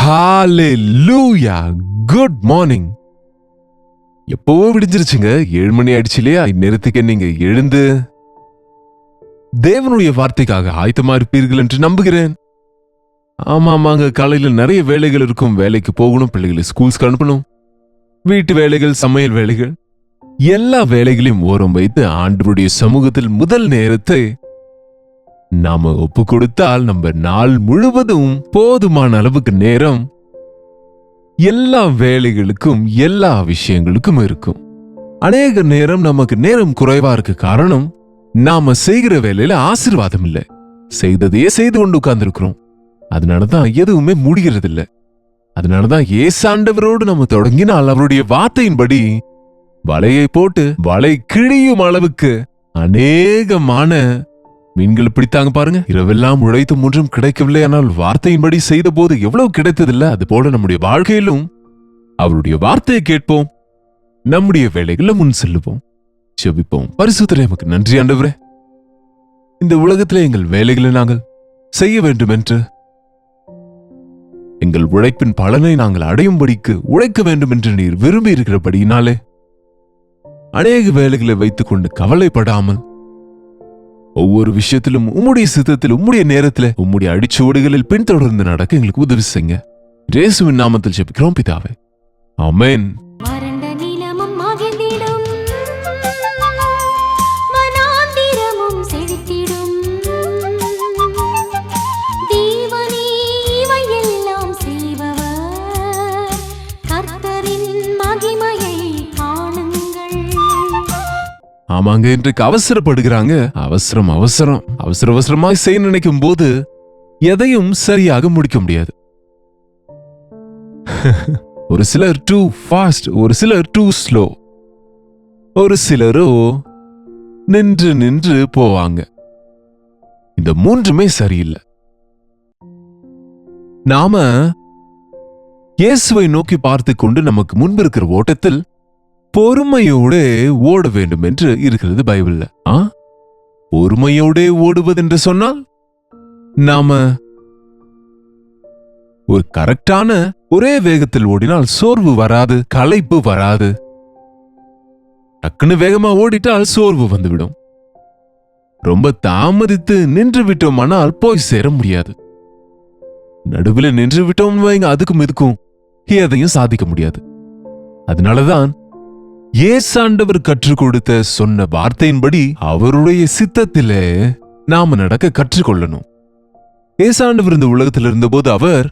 ஹalleluya good morning. எப்பவோ விடிஞ்சிருச்சுங்க. 7 மணி ஆயிடுச்சு இல்லையா? இந்நேரத்துக்கு நீங்க எழுந்து தேவனுடைய வார்த்தைக்காக ஆயத்தமா இருப்பீர்கள் என்று நம்புகிறேன். ஆமாங்க, காலையில நிறைய வேலைகள் இருக்கும். வேலைக்கு போகணும், பிள்ளைகளை ஸ்கூல்ஸ்க்கு அனுப்பணும், வீட்டு வேலைகள், சமையல் வேலைகள், எல்லா வேலைகளையும் ஓரம் வைத்து ஆண்டவருடைய சமூகத்தில் முதல் நேரத்தை நாம ஒப்பு கொடுத்தால் நம்ம நாள் முழுவதும் போதுமான அளவுக்கு நேரம் எல்லா வேலைகளுக்கும் எல்லா விஷயங்களுக்கும் இருக்கும். அநேக நேரம் நமக்கு நேரம் குறைவா இருக்கு. காரணம், நாம செய்கிற வேலையில ஆசீர்வாதம் இல்லை. செய்ததையே செய்து கொண்டு உட்கார்ந்து இருக்கிறோம். அதனாலதான் எதுவுமே முடிகிறது இல்லை. அதனாலதான் ஏசாண்டவரோடு நம்ம தொடங்கினால் அவருடைய வார்த்தையின்படி வலையை போட்டு வலை கிழியும் அளவுக்கு அநேகமான மீன்கள் பிடித்தாங்க பாருங்க. இரவெல்லாம் உழைத்து ஒன்றும் கிடைக்கவில்லை, ஆனால் வார்த்தையின்படி செய்த போது எவ்வளவு கிடைத்ததில்லை. அது போல நம்முடைய வாழ்க்கையிலும் அவருடைய வார்த்தையை கேட்போம், நம்முடைய வேலைகளை முன் செல்லுவோம், செபிப்போம். பரிசுத்தரே, நமக்கு நன்றி ஆண்டவரே. இந்த உலகத்திலே எங்கள் வேலைகளை நாங்கள் செய்ய வேண்டும் என்று, எங்கள் உழைப்பின் பலனை நாங்கள் அடையும்படிக்கு உழைக்க வேண்டும் என்று நீர் விரும்பி இருக்கிறபடியினாலே அநேக வேலைகளை வைத்துக் கொண்டு கவலைப்படாமல் ஒவ்வொரு விஷயத்திலும் உம்முடைய சித்தத்தில், உம்முடைய நேரத்தில், உம்முடைய அடிச்சுவடுகளில் பின்தொடர்ந்து நடக்க எங்களுக்கு உதவி செய்யுங்க. இயேசுவின் நாமத்தில் ஜெபிக்கிறோம் பிதாவே, ஆமென். ஆமாங்க, இன்றைக்கு அவசரப்படுகிறாங்க. அவசரமாய் செய்ய நினைக்கும் போது எதையும் சரியாக முடிக்க முடியாது. ஒரு சிலர் டூ ஃபாஸ்ட், ஒரு சிலர் டூ ஸ்லோ, ஒரு சிலரோ நின்று போவாங்க. இந்த மூன்றுமே சரியில்லை. நாம இயேசுவை நோக்கி பார்த்து கொண்டு நமக்கு முன்பு இருக்கிற ஓட்டத்தில் பொறுமையோடு ஓட வேண்டும் என்று இருக்கிறது பைபிள்ல. பொறுமையோடு ஓடுவது என்று சொன்னால் நாம ஒரு கரெக்டான ஒரே வேகத்தில் ஓடினால் சோர்வு வராது, களைப்பு வராது. டக்குன்னு வேகமா ஓடிட்டால் சோர்வு வந்துவிடும். ரொம்ப தாமதித்து நின்று விட்டோமானால் போய் சேர முடியாது. நடுவில் நின்று விட்டோம் வைங்க, அதுக்கும் இதுக்கும் எதையும் சாதிக்க முடியாது. அதனாலதான் ஏசாண்டவர் கற்றுக் கொடுத்த சொன்ன வார்த்தையின்படி அவருடைய சித்தத்திலே நாம நடக்க கற்றுக்கொள்ளணும். ஏசாண்டவர் இந்த உலகத்தில் இருந்தபோது அவர்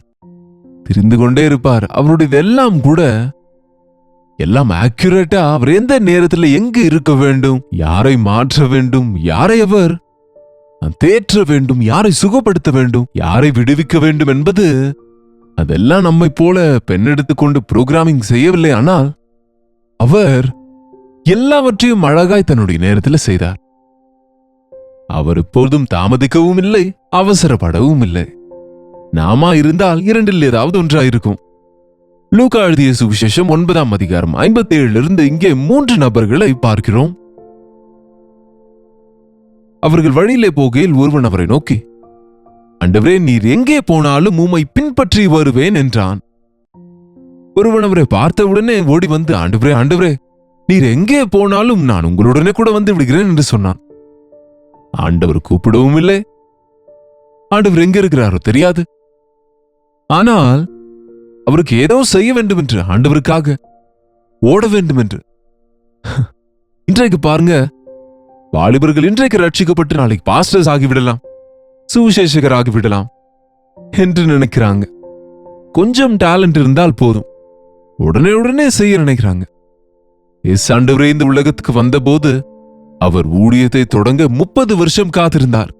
தெரிந்து கொண்டே இருப்பார். அவருடைய எல்லாம் கூட எல்லாம் ஆக்யூரேட்டா, அவர் எந்த நேரத்தில் எங்கு இருக்க வேண்டும், யாரை மாற்ற வேண்டும், யாரை அவர் தேற்ற வேண்டும், யாரை சுகப்படுத்த வேண்டும், யாரை விடுவிக்க வேண்டும் என்பது அதெல்லாம் நம்மை போல பெண் எடுத்துக்கொண்டு புரோகிராமிங் செய்யவில்லை. ஆனால் அவர் எல்லாவற்றையும் அழகாய் தன்னுடைய நேரத்தில் செய்தார். அவர் எப்போதும் தாமதிக்கவும் இல்லை, அவசரப்படவும் இல்லை. நாமா இருந்தால் இரண்டில் ஏதாவது ஒன்றாயிருக்கும். லூக்கா எழுதிய சுவிசேஷம் 9ஆம் அதிகாரம் 57 இங்கே 3 நபர்களை பார்க்கிறோம். அவர்கள் வழியிலே போகையில் ஒருவன் அவரை நோக்கி, ஆண்டவரே, நீர் எங்கே போனாலும் உம்மை பின்பற்றி வருவேன் என்றான். ஒருவன் அவரை பார்த்தவுடனே ஓடி வந்து, ஆண்டவரே, நீர் எங்கே போனாலும் நான் உங்களுடனே கூட வந்து விடுகிறேன் என்று சொன்னான். ஆண்டவர் கூப்பிடவும் இல்லை, ஆண்டவர் எங்க இருக்கிறாரோ தெரியாது. ஆனால் அவருக்கு ஏதோ செய்ய வேண்டும் என்று, ஆண்டவருக்காக ஓட வேண்டும் என்று. இன்றைக்கு பாருங்க, வாலிபர்கள் இன்றைக்கு ரட்சிக்கப்பட்டு நாளைக்கு பாஸ்டர்ஸ் ஆகிவிடலாம், சுவிசேஷகர் ஆகிவிடலாம் என்று நினைக்கிறாங்க. கொஞ்சம் டேலண்ட் இருந்தால் போதும், உடனே செய்ய நினைக்கிறாங்க. ஏசாண்டவரே இந்த உலகத்துக்கு வந்தபோது அவர் ஊழியத்தை தொடங்க 30 வருஷம் காத்திருந்தார்.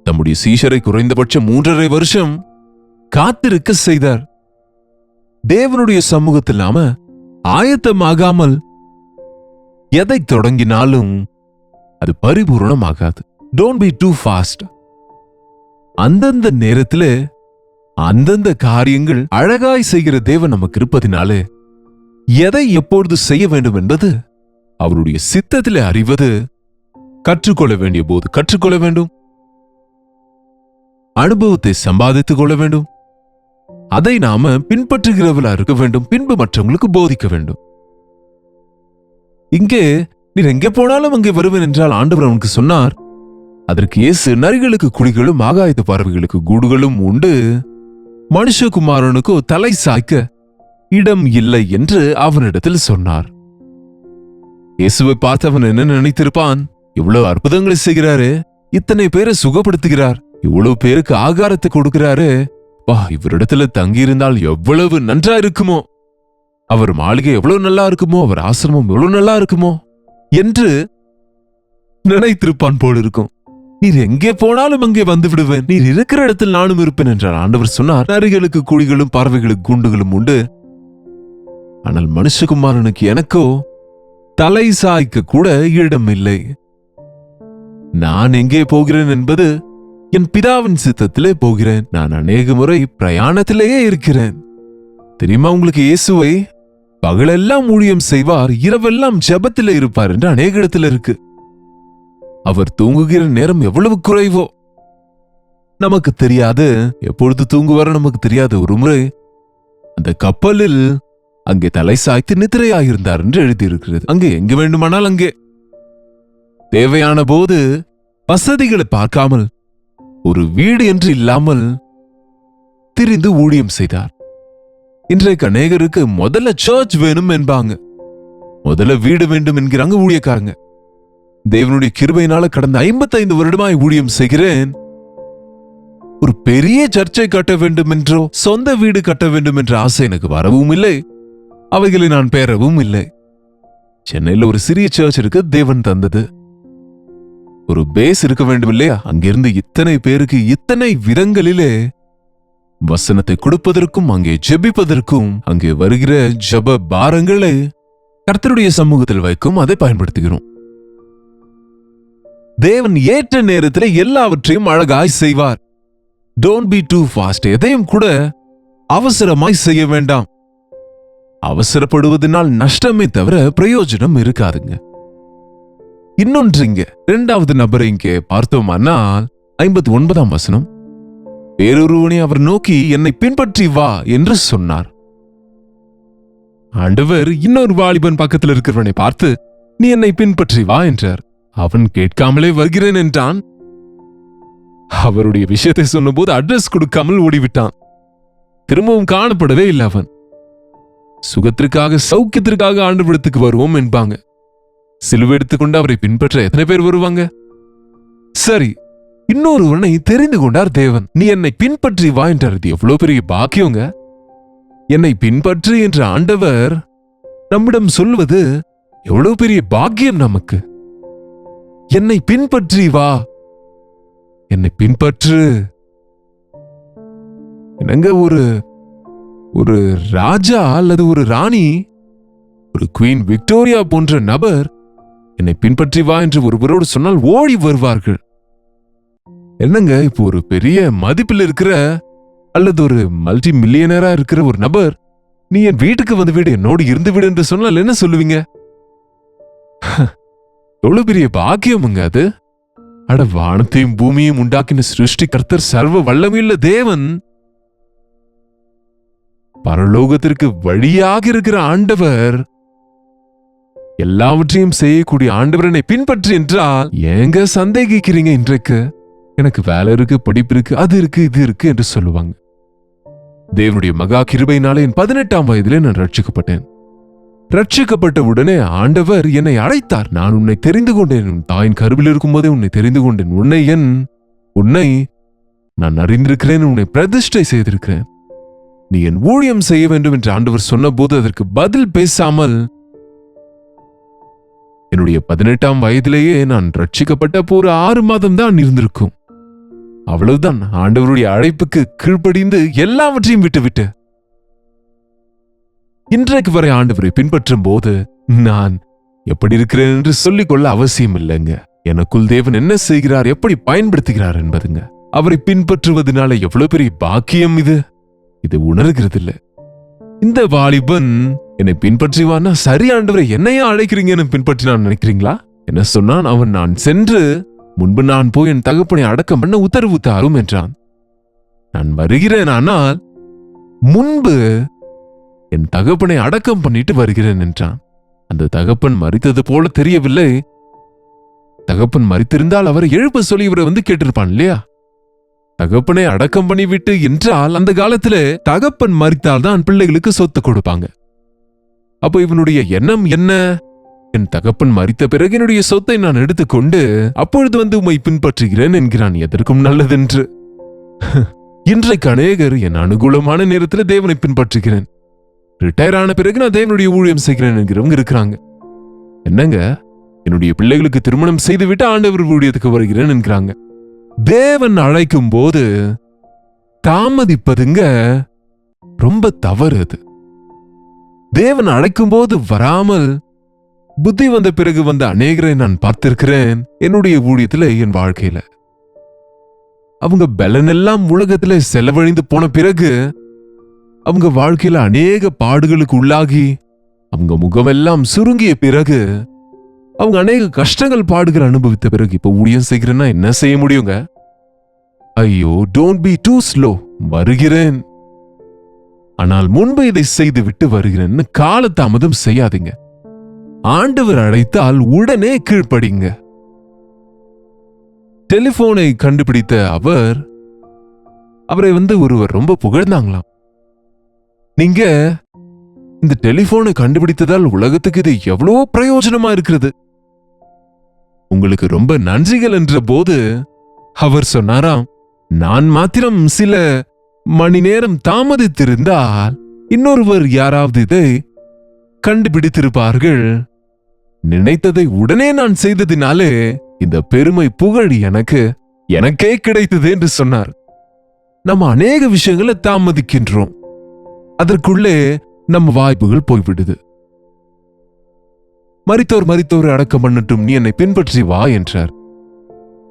தம்முடைய சீஷரை குறைந்தபட்சம் 3.5 வருஷம் காத்திருக்க செய்தார். தேவனுடைய சமூகத்தில் நாம ஆயத்தமாகாமல் எதை தொடங்கினாலும் அது பரிபூரணமாகாது. Don't be too fast. அந்தந்த நேரத்தில் அந்தந்த காரியங்கள் அழகாய் செய்கிற தேவன் நமக்கு இருப்பதினாலே எதை எப்பொழுது செய்ய வேண்டும் என்பது அவருடைய சித்தத்திலே அறிவது கற்றுக்கொள்ள வேண்டிய போது கற்றுக்கொள்ள வேண்டும். அனுபவத்தை சம்பாதித்துக் கொள்ள வேண்டும். அதை நாம பின்பற்றுகிறவளா இருக்க வேண்டும், பின்பு மற்றவங்களுக்கு போதிக்க வேண்டும். இங்கே நீர் எங்கே போனாலும் அங்கே வருவேன் என்றால் ஆண்டவர் அவனுக்கு சொன்னார். அதற்கு இயேசு, நரிகளுக்கு குழிகளும் ஆகாயத்து பறவைகளுக்கு கூடுகளும் உண்டு, மனுஷகுமாரனுக்கோ தலை சாய்க்க இடம் இல்லை என்று அவனிடத்தில் சொன்னார். இயேசுவை பார்த்தவன் என்ன நினைத்திருப்பான்? இவ்வளவு அற்புதங்களை செய்கிறாரு, இத்தனை பேரை சுகப்படுத்துகிறார், இவ்வளவு பேருக்கு ஆகாரத்தை கொடுக்கிறாரு, வா, இவரிடத்துல தங்கியிருந்தால் எவ்வளவு நன்றா இருக்குமோ, அவர் மாளிகை எவ்வளவு நல்லா இருக்குமோ, அவர் ஆசிரமம் எவ்வளவு நல்லா இருக்குமோ என்று நினைத்திருப்பான் போல இருக்கும். நீர் எங்கே போனாலும் அங்கே வந்து விடுவேன், நீர் இருக்கிற இடத்தில் நானும் இருப்பேன் என்றார். ஆண்டவர் சொன்னார், நரிகளுக்கு குழிகளும் பறவைகளுக்கு குண்டுகளும் உண்டு, ஆனால் மனுஷகுமாரனுக்கு எனக்கோ தலை சாய்க்க கூட இடம் இல்லை. நான் எங்கே போகிறேன் என்பது என் பிதாவின் சித்தத்திலே போகிறேன். நான் அநேக முறை பிரயாணத்திலேயே இருக்கிறேன். தெரியுமா உங்களுக்கு? இயேசுவை பகலெல்லாம் ஊழியம் செய்வார், இரவெல்லாம் ஜெபத்திலே இருப்பார் என்று அநேக இடத்துல இருக்கு. அவர் தூங்குகிற நேரம் எவ்வளவு குறைவோ நமக்கு தெரியாது. எப்பொழுது தூங்குவாரோ நமக்கு தெரியாது. ஒரு முறை அந்த கப்பலில் அங்கே தலை சாய்த்து நித்திரையாயிருந்தார் என்று எழுதியிருக்கிறது. அங்கே எங்கு வேண்டுமானால் அங்கே தேவையான போது வசதிகளை பார்க்காமல், ஒரு வீடு என்று இல்லாமல் திரிந்து ஊழியம் செய்தார். இன்றைக்கு அநேகருக்கு முதல்ல சர்ச் வேணும் என்பாங்க, முதல்ல வீடு வேண்டும் என்கிறாங்க ஊழியக்காரங்க. தேவனுடைய கிருபையினால கடந்த 55 வருடமாய் ஊழியம் செய்கிறேன். ஒரு பெரிய சர்ச்சை கட்ட வேண்டும் என்றோ சொந்த வீடு கட்ட வேண்டும் என்ற ஆசை எனக்கு வரவும் இல்லை, அவைகளை நான் பெறவும் இல்லை. சென்னையில் ஒரு சிறிய சர்ச் இருக்கு, தேவன் தந்தது. ஒரு பேஸ் இருக்க வேண்டும் இல்லையா? அங்கிருந்து இத்தனை பேருக்கு இத்தனை விதங்களிலே வசனத்தை கொடுப்பதற்கும் அங்கே ஜெபிப்பதற்கும் அங்கே வருகிற ஜெப பாரங்களை கர்த்தருடைய சமூகத்தில் வைக்கும் அதை பயன்படுத்துகிறோம். தேவன் ஏற்ற நேரத்தில் எல்லாவற்றையும் அழகாய் செய்வார். Don't be too fast. எதையும் கூட அவசரமாய் செய்ய வேண்டாம். அவசரப்படுவதனால் நஷ்டமே தவிர பிரயோஜனம் இருக்காதுங்க. இன்னொன்று, இங்க 2வது நபரை இங்கே பார்த்தோமானால் 59ஆம் வசனம், வேறொருவனை அவர் நோக்கி என்னை பின்பற்றி வா என்று சொன்னார். ஆண்டவர் இன்னொரு வாலிபன் பக்கத்தில் இருக்கிறவனை பார்த்து நீ என்னை பின்பற்றி வா என்றார். அவன் கேட்காமலே வருகிறேன் என்றான். அவருடைய விஷயத்தை சொன்னபோது அட்ரஸ் கொடுக்காமல் ஓடிவிட்டான். திரும்பவும் காணப்படவே இல்லை. அவன் சுகத்திற்காக சௌக்கியத்திற்காக ஆண்டவரிடத்துக்கு வருவோம் என்பாங்க. சிலுவை எடுத்துக்கொண்டு அவரை பின்பற்ற எத்தனை பேர் வருவாங்க? சரி, இன்னொருவனை தெரிந்து கொண்டார் தேவன். நீ என்னை பின்பற்றி வா என்றார். எவ்வளவு பெரிய பாக்கியங்க! என்னை பின்பற்று என்ற ஆண்டவர் நம்மிடம் சொல்வது எவ்வளவு பெரிய பாக்கியம் நமக்கு. என்னை பின்பற்றி வா, என்னை பின்பற்று. என்னங்க, ஒரு ராஜா அல்லது ஒரு ராணி, ஒரு குவீன் விக்டோரியா போன்ற நபர் என்னை பின்பற்றி வா என்று ஒருவரோடு சொன்னால் ஓடி வருவார்கள். என்னங்க, இப்போ ஒரு பெரிய மதிப்பில் இருக்கிற அல்லது ஒரு மல்டி மில்லியனரா இருக்கிற ஒரு நபர் நீ என் வீட்டுக்கு வந்து விடு, என்னோடு இருந்து விடு என்று சொன்னால் என்ன சொல்லுவீங்க? எவ்வளவு பெரிய பாக்கியமுங்க அது. அட, வானத்தையும் பூமியையும் உண்டாக்கின சிருஷ்டி கர்த்தர் சர்வ வல்லமையுள்ள தேவன், பரலோகத்திற்கு வழியாக இருக்கிற ஆண்டவர், எல்லாவற்றையும் செய்யக்கூடிய ஆண்டவரனை பின்பற்று என்றால் ஏங்க சந்தேகிக்கிறீங்க? இன்றைக்கு எனக்கு வேலை இருக்கு, படிப்பு இருக்கு, அது இருக்கு, இது இருக்கு என்று சொல்லுவாங்க. தேவனுடைய மகா கிருபையினாலே என் 18ஆம் வயதிலே நான் ரட்சிக்கப்பட்டேன். ரட்சிக்கப்பட்ட உடனே ஆண்டவர் என்னை அழைத்தார். நான் உன்னை தெரிந்து கொண்டேன், உன் தாயின் கருவில் இருக்கும் போதே உன்னை தெரிந்து கொண்டேன், உன்னை நான் அறிந்திருக்கிறேன், உன்னை பிரதிஷ்டை செய்திருக்கிறேன், நீ என் ஊழியம் செய்ய வேண்டும் என்று ஆண்டவர் சொன்ன போது அதற்கு பதில் பேசாமல் என்னுடைய 18ஆம் வயதிலேயே நான் ரட்சிக்கப்பட்ட ஒரு 6 மாதம் தான் இருந்திருக்கும். அவ்வளவுதான். ஆண்டவருடைய அழைப்புக்கு கீழ்ப்படிந்து எல்லாவற்றையும் விட்டுவிட்டு இன்றைக்கு வரை ஆண்டவரை பின்பற்றும் போது நான் எப்படி இருக்கிறேன் என்று சொல்லிக்கொள்ள அவசியம் இல்லைங்க. எனக்குள் தேவன் என்ன செய்கிறார், எப்படி பயன்படுத்துகிறார் என்பதுங்க. அவரை பின்பற்றுவதனால எவ்வளவு பெரிய பாக்கியம் இது உணர்கிறது இல்ல. இந்த வாலிபன் என்னை பின்பற்றிவான்னா, சரி ஆண்டவரை என்னையா அழைக்கிறீங்க, என்ன பின்பற்றி நான் நினைக்கிறீங்களா? என்ன சொன்னான் அவன்? நான் சென்று முன்பு நான் போய் என் தகப்பனை அடக்கம் பண்ண உத்தரவு தாரும் என்றான். நான் வருகிறேன், ஆனால் முன்பு என் தகப்பனை அடக்கம் பண்ணிட்டு வருகிறேன் என்றான். அந்த தகப்பன் மரித்தது போல தெரியவில்லை. தகப்பன் மரித்திருந்தால் அவரை எழுப்ப சொல்லி இவரை வந்து கேட்டிருப்பான் இல்லையா? தகப்பனை அடக்கம் பண்ணிவிட்டு என்றால் அந்த காலத்துல தகப்பன் மரித்தால் தான் பிள்ளைகளுக்கு சொத்து கொடுப்பாங்க. அப்போ இவனுடைய எண்ணம் என்ன? என் தகப்பன் மரித்த பிறகு என்னுடைய சொத்தை நான் எடுத்துக்கொண்டு அப்பொழுது வந்து உம்மை பின்பற்றுகிறேன் என்கிறான். எதற்கும் நல்லதென்று. இன்றைக்கு அநேகர் என் அனுகூலமான நேரத்தில் தேவனை பின்பற்றுகிறேன், ரிட்டையர் ஆன பிறகு நான் தேவனுடைய ஊழியம் செய்கிறேன் என்கிறவங்க இருக்கிறாங்க. என்னங்க, என்னுடைய பிள்ளைகளுக்கு திருமணம் செய்துவிட்டு ஆண்டவர் ஊழியத்துக்கு வருகிறேன் என்கிறாங்க. தேவன் அழைக்கும் போது தாமதிப்பதுங்க ரொம்ப தவறு. அது தேவன் அழைக்கும் போது வராமல் புத்தி வந்த பிறகு வந்த அநேகரை நான் பார்த்திருக்கிறேன் என்னுடைய ஊழியத்துல, என் வாழ்க்கையில. அவங்க பலனெல்லாம் உலகத்துல செலவழிந்து போன பிறகு அவங்க வாழ்க்கையில அநேக பாடுகளுக்கு உள்ளாகி அவங்க முகமெல்லாம் சுருங்கிய பிறகு அவங்க அநேக கஷ்டங்கள் பாடுகள் அனுபவித்த பிறகு இப்ப ஊழியம் செய்கிறேன்னா என்ன செய்ய முடியுங்க? ஐயோ, டோன்ட் பி டூ ஸ்லோ, வருகிறேன், ஆனால் முன்பு இதை செய்து விட்டு வருகிறேன்னு காலதாமதம் செய்யாதீங்க. ஆண்டவர் அழைத்தால் உடனே கீழ்ப்படிங்க. டெலிபோனை கண்டுபிடித்த அவரை வந்து ஒருவர் ரொம்ப புகழ்ந்தாங்களாம். நீங்க இந்த டெலிபோனை கண்டுபிடித்ததால் உலகத்துக்கு இது எவ்வளவோ பிரயோஜனமா இருக்கிறது, உங்களுக்கு ரொம்ப நன்றிகள் என்ற போது அவர் சொன்னாராம், நான் மாத்திரம் சில மணி நேரம் தாமதித்திருந்தால் இன்னொருவர் யாராவது இதை கண்டுபிடித்திருப்பார்கள். நினைத்ததை உடனே நான் செய்ததினாலே இந்த பெருமை புகழ் எனக்கே கிடைத்தது என்று சொன்னார். நம்ம அநேக விஷயங்களை தாமதிக்கின்றோம், அதற்குள்ளே நம்ம வாய்ப்புகள் போய்விடுது. மரித்தோர் அடக்கம் பண்ணட்டும், நீ என்னை பின்பற்றி வா என்றார்.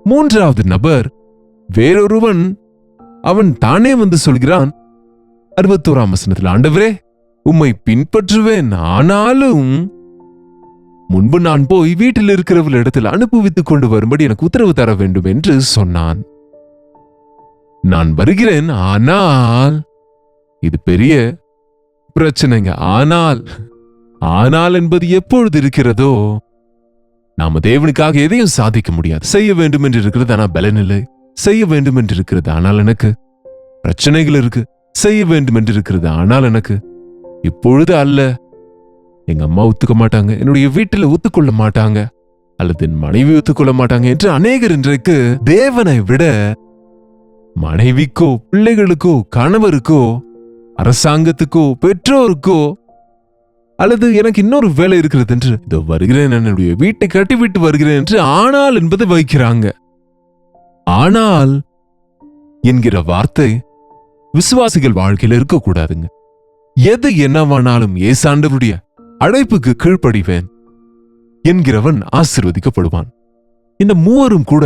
மூன்றாவது நபர் வேறொருவன், அவன் தானே வந்து சொல்கிறான் 61ஆம் வசனத்தில், ஆண்டவரே உம்மை பின்பற்றுவேன், ஆனாலும் முன்பு நான் போய் வீட்டில் இருக்கிறவர்கள் இடத்தில் அனுப்புவித்துக் கொண்டு வரும்படி எனக்கு உத்தரவு தர வேண்டும் என்று சொன்னான். நான் வருகிறேன், ஆனால் இது பெரிய பிரச்சனைங்க. ஆனால் என்பது எப்பொழுது இருக்கிறதோ நாம தேவனுக்காக எதையும் சாதிக்க முடியாது. செய்ய வேண்டும் என்று இருக்கிறது, ஆனா பலன் இல்லை. செய்ய வேண்டும் என்று இருக்கிறது, ஆனால் எனக்கு பிரச்சனைகள் இருக்கு. செய்ய வேண்டும் என்று இருக்கிறது, ஆனால் எனக்கு இப்பொழுது அல்ல. எங்க அம்மா ஒத்துக்க மாட்டாங்க, என்னுடைய வீட்டில் ஒத்துக்கொள்ள மாட்டாங்க, அல்லது என் மனைவி ஒத்துக்கொள்ள மாட்டாங்க என்று அநேகர் இன்றைக்கு தேவனை விட மனைவிக்கோ பிள்ளைகளுக்கோ கணவருக்கோ அரசாங்கத்துக்கோ பெற்றோருக்கோ அல்லது எனக்கு இன்னொரு வேலை இருக்கிறது என்று இதோ வருகிறேன், என்னுடைய வீட்டை கட்டிவிட்டு வருகிறேன் என்று ஆனால் என்பதை வைக்கிறாங்க. ஆனால் என்கிற வார்த்தை விசுவாசிகள் வாழ்க்கையில் இருக்கக்கூடாதுங்க. எது என்னவானாலும் ஏசாண்டவருடைய அழைப்புக்கு கீழ்ப்படிவேன் என்கிறவன் ஆசீர்வதிக்கப்படுவான். இந்த மூவரும் கூட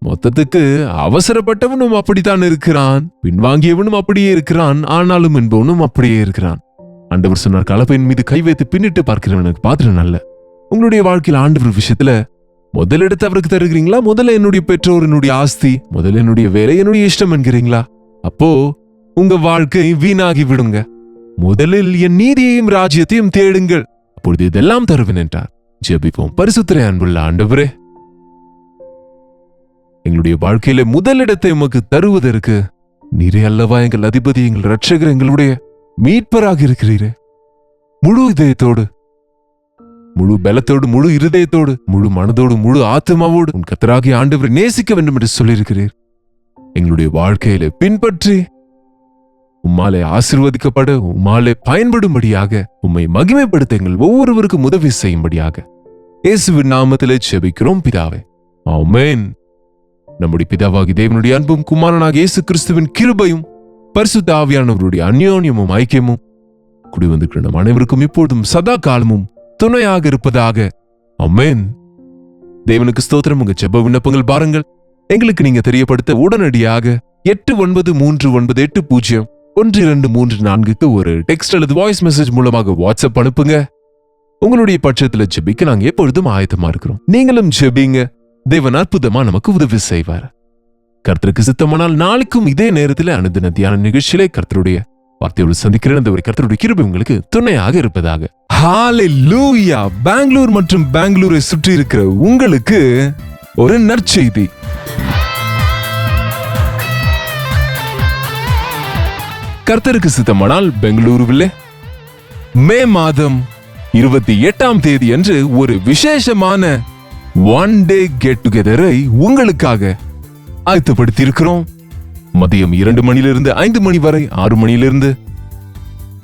மொத்தத்துக்கு அவசரப்பட்டவனும் அப்படித்தான் இருக்கிறான், பின்வாங்கியவனும் அப்படியே இருக்கிறான், ஆனாலும் என்பவனும் அப்படியே இருக்கிறான். ஆண்டவர் சொன்னார், கலப்பையின் மீது கை வைத்து பின்னிட்டு பார்க்கிறவனுக்கு பாத்திரம் நல்ல. உங்களுடைய வாழ்க்கையில் ஆண்டவர் விஷயத்துல முதலிடத்தை அவருக்கு தருகிறீங்களா? முதல்ல என்னுடைய பெற்றோர், என்னுடைய ஆஸ்தி, முதல்ல என்னுடைய வேலை, என்னுடைய இஷ்டம் என்கிறீங்களா? அப்போ உங்க வாழ்க்கை வீணாகி விடுங்க. முதலில் என் நீதியையும் ராஜ்யத்தையும் தேடுங்கள், அப்பொழுது இதெல்லாம் தருவேன் என்றார். ஜெபிப்போம். பரிசுத்தரே அன்புள்ள ஆண்டவரே, எங்களுடைய வாழ்க்கையில முதலிடத்தை உமக்கு தருவதற்கு நீரே அல்லவா எங்கள் அதிபதி, எங்கள் ரட்சகர், எங்களுடைய மீட்பராக இருக்கிறீரே. முழு இதயத்தோடு, முழு பலத்தோடு, முழு இருதயத்தோடு, முழு மனதோடு, முழு ஆத்மாவோடு உன் கர்த்தராகிய ஆண்டவரை நேசிக்க வேண்டும் என்று சொல்லியிருக்கிறீர். எங்களுடைய வாழ்க்கையில பின்பற்றி உம்மாலே ஆசீர்வதிக்கப்பட, உம்மாலே பயன்படும்படியாக, உம்மை மகிமைப்படுத்த எங்கள் ஒவ்வொருவருக்கும் உதவி செய்யும்படியாக இயேசுவின் நாமத்திலே ஜெபிக்கிறோம் பிதாவே, ஆமென். நம்முடைய பிதாவாகி தேவனுடைய அன்பும் குமாரனாக இயேசு கிறிஸ்துவின் கிருபையும் பரிசுத்த ஆவியானவருடைய அந்யோன்யமும் ஐக்கியமும் கூடி வந்திருக்கிற நம் அனைவருக்கும் இப்பொழுதும் சதா காலமும் துணையாக இருப்பதாக, ஆமென். தேவனுக்கு ஸ்தோத்திரம். உங்க ஜெப விண்ணப்பங்கள் பாருங்கள், எங்களுக்கு நீங்க தெரியப்படுத்த உடனடியாக 8939801234 ஒரு டெக்ஸ்ட் அல்லது வாய்ஸ் மெசேஜ் மூலமாக வாட்ஸ்அப் அனுப்புங்க. உங்களுடைய பட்சத்துல ஜெபிக்க நாங்க எப்பொழுதும் ஆயத்தமா இருக்கிறோம். நீங்களும் ஜெபிங்க, தேவன் அற்புதமா நமக்கு உதவி செய்வார். கர்த்தருக்கு சித்தமானால் நாளைக்கும் இதே நேரத்தில் அனுதின தியான நிகழ்ச்சியிலே கர்த்தருடைய வார்த்தையோடு சந்திக்கிறேன். அந்த ஒரு கர்த்தருடைய கிருபை உங்களுக்கு துணையாக இருப்பதாக. ஹalleluya. பெங்களூர் மற்றும் பெங்களூரை சுற்றி இருக்கிற உங்களுக்கு ஒரு நற்செய்தி. கர்த்தருக்கு சித்தமானால் பெங்களூருவிலே மே மாதம் 28ஆம் தேதி அன்று ஒரு விசேஷமான ஒன் டே கெட் டுகெதரை உங்களுக்காக ஆயத்தப்படுத்தி இருக்கிறோம். மதியம் 2 மணியிலிருந்து 5 மணி வரை, 6 மணியிலிருந்து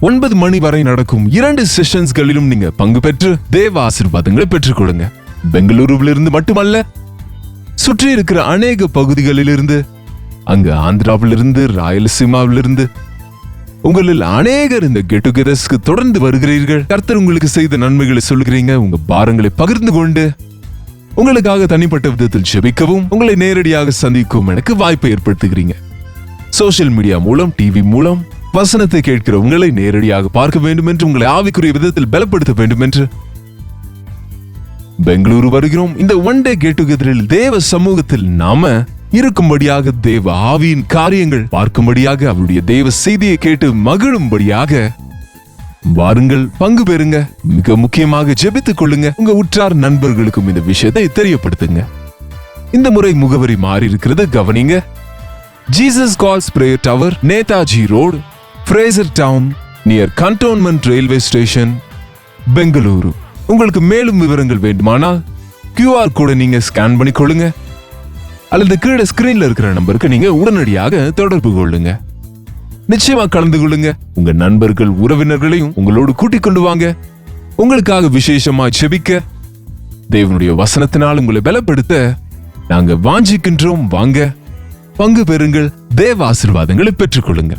9 மணி வரை நடக்கும் 2 செஷன்ஸ்களிலும் நீங்க பங்கு பெற்று தேவ ஆசீர்வாதங்களை பெற்றுக் கொடுங்க. பெங்களூருவிலிருந்து மட்டுமல்ல, சுற்றி இருக்கிற அநேக பகுதிகளிலிருந்து, அங்கு ஆந்திராவிலிருந்து, ராயலசீமாவிலிருந்து உங்களில் அநேகர் இந்த கெட் டுகெதர்ஸ்க்கு தொடர்ந்து வருகிறீர்கள். கர்த்தர் உங்களுக்கு செய்த நன்மைகளை சொல்கிறீங்க. உங்க பாரங்களை பகிர்ந்து கொண்டு உங்களுக்காக தனிப்பட்ட விதத்தில் ஜெபிக்கவும் உங்களை நேரடியாக சந்திக்கவும் எனக்கு வாய்ப்பை ஏற்படுத்துகிறீங்க. சோசியல் மீடியா மூலம், டிவி மூலம் வசனத்தை கேட்கிற உங்களை நேரடியாக பார்க்க வேண்டும் என்று, உங்களை ஆவிக்குரிய விதத்தில் பலப்படுத்த வேண்டும் என்று பெங்களூரு வருகிறோம். இந்த ஒன் டே கெட் டுகெதரில் தேவ சமூகத்தில் நாம இருக்கும்படியாக, தேவ ஆவியின் காரியங்கள் பார்க்கும்படியாக, அவருடைய தேவ செய்தியை கேட்டு மகிழும்படியாக வாருங்கள், பங்கு பெறுங்க. மிக முக்கியமாக ஜெபித்துக் கொள்ளுங்க. உங்க உற்றார் நண்பர்களுக்கும் இந்த விஷயத்தை தெரியப்படுத்துங்க. இந்த முறை முகவரி மாறி இருக்கிறது, கவனிங்க. Jesus calls prayer tower, Netaji road, Fraser town, near cantonment railway station, Bengaluru. உங்களுக்கு மேலும் விவரங்கள் வேண்டுமானால் QR கோடை நீங்க ஸ்கேன் பண்ணி கொள்ளுங்க, அல்லது கீழே ஸ்கிரீன்ல இருக்கிற நம்பருக்கு நீங்க உடனடியாக தொடர்பு கொள்ளுங்க. நிச்சயமா கலந்து கொள்ளுங்க. உங்க நண்பர்கள், உறவினர்களையும் உங்களோடு கூட்டிக் கொண்டு வாங்க. உங்களுக்காக விசேஷமா ஜெபிக்க, தேவனுடைய வசனத்தினால் உங்களை பலப்படுத்த நாங்க வாஞ்சிக்கின்றோம். வாங்க, பங்கு பெறுங்கள், தேவ ஆசீர்வாதங்களை பெற்றுக் கொள்ளுங்க.